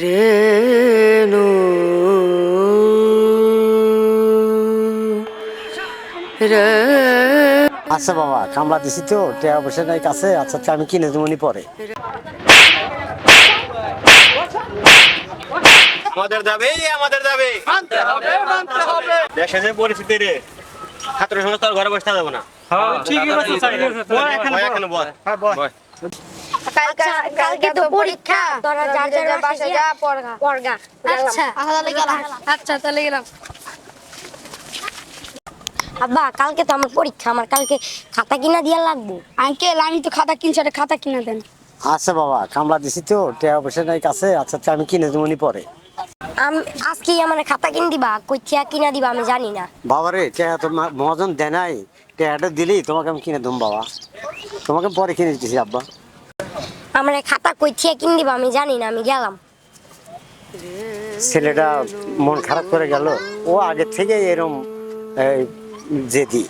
রেনু রে। আচ্ছা বাবা, কামলা দিছি তো, টাকা পয়সা নাই কাছে। আচ্ছা আচ্ছা, আমি কিনে দেবো পরে। আমাদের দাবি আমাদের দাবি মানতে হবে মানতে হবে। দেশে যে পরিস্থিতি রে, ছাত্র সংস্থা ঘরে বসে যাবে না। ঠিকই বলছো স্যার। এখানে বল। কালকে তো পরীক্ষা, তোরা যার যার বাসায় যা পড়গা। আচ্ছা তাহলে গেলাম। আচ্ছা তাহলে গেলাম। আব্বা, কালকে তো আমার পরীক্ষা, আমার কালকে খাতা কিনা দিয়া লাগবে। আঙ্কেল, আমি তো খাতা কিনছি, খাতা কিনা দেন। আচ্ছা বাবা, কামলা দিছি তো, টাকা পয়সা নাই কাছে। আচ্ছা আচ্ছা, আমি কিনে দেবো পরে। আজকে আমার খাতা কিন দিবা, কইয়া কিনা দিবা আমি জানি না। বাবা রে, টাকা তো মহাজন দেয় নাই। টাকাটা দিলেই তোমাকে আমি কিনে দেবো বাবা। তোমাকে পরে কিনে দিতেছি আব্বা। আমার খাতা কইয়া কিন দিবা আমি জানি না, আমি গেলাম। ছেলেটা মন খারাপ করে গেল। ও আগে থেকে এরম জেদি।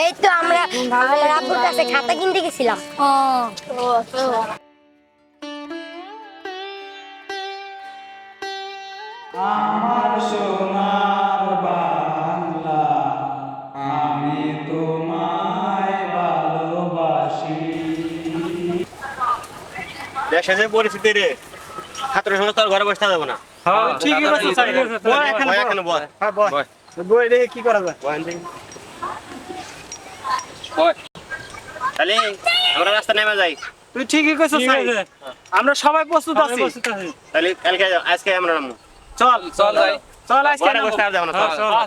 এই তো আমরা আমার আব্বুর কাছে খাতা কিনতে গেছিলাম। আমার সোনার বাংলা, আমি তোমায় ভালোবাসি। দেশে যে পরিস্থিতি রে, ছাত্র সংস্থা ঘরে বসে যাবে না। ঠিকই বলছো স্যার। এখানে বল। বই দেখে কি করা যায়? তাহলে আমরা রাস্তা নেমে যাই। তুই ঠিকই কইছো স্যার। আমরা সবাই প্রস্তুত আছি। তাহলে কালকে আজকে আমরা নামবো। চল চল যাই। চল আজকে ঘরে বসে আর যাবো না।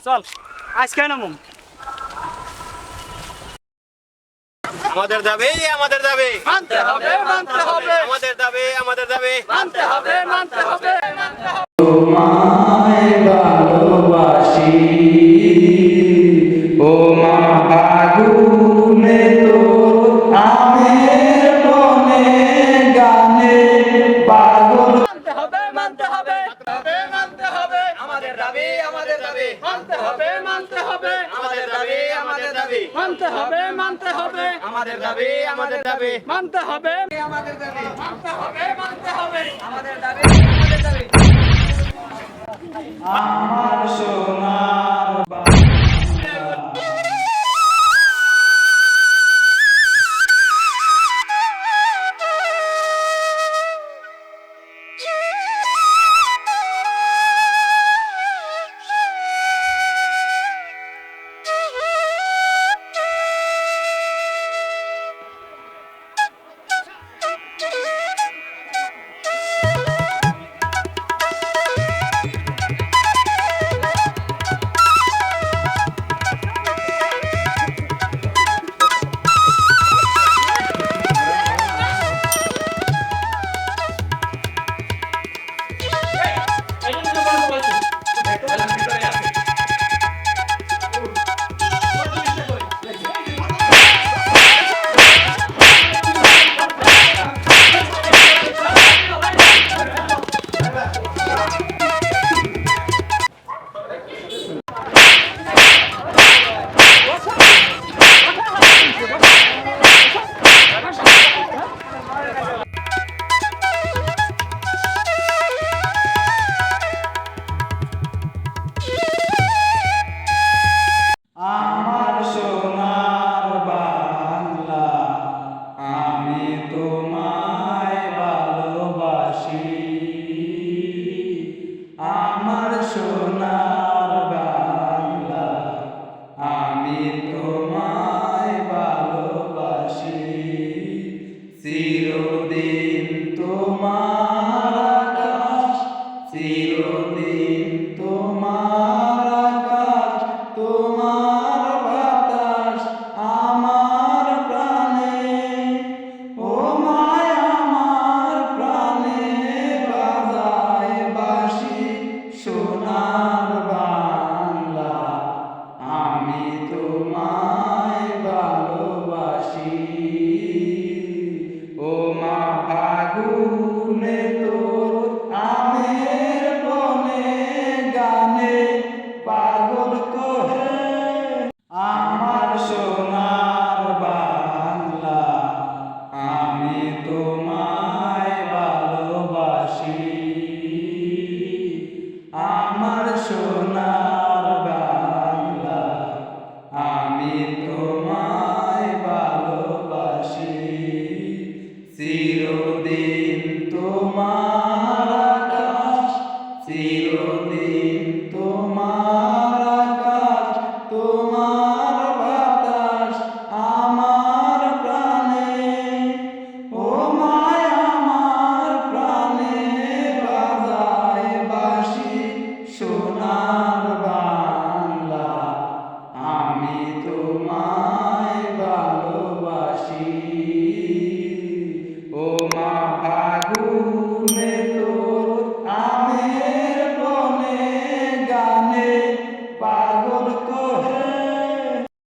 চল আজকে নামো। আমাদের দাবি আমাদের দাবি মানতে হবে মানতে হবে। আমাদের দাবি আমাদের দাবি মানতে হবে মানতে হবে। তোমায় ভালোবাসি ও মা, ফাগুনে তো আমের বনে গানে পাগল। মানতে হবে মানতে হবে মানতে হবে। আমাদের দাবি আমাদের দাবি মানতে হবে মানতে হবে। আমাদের দাবি আমাদের দাবি মানতে হবে মানতে হবে। আমাদের দাবি আমাদের দাবি মানতে হবে আমাদের দাবি মানতে হবে মানতে হবে। আমাদের দাবি আমাদের দাবি আমার সোনা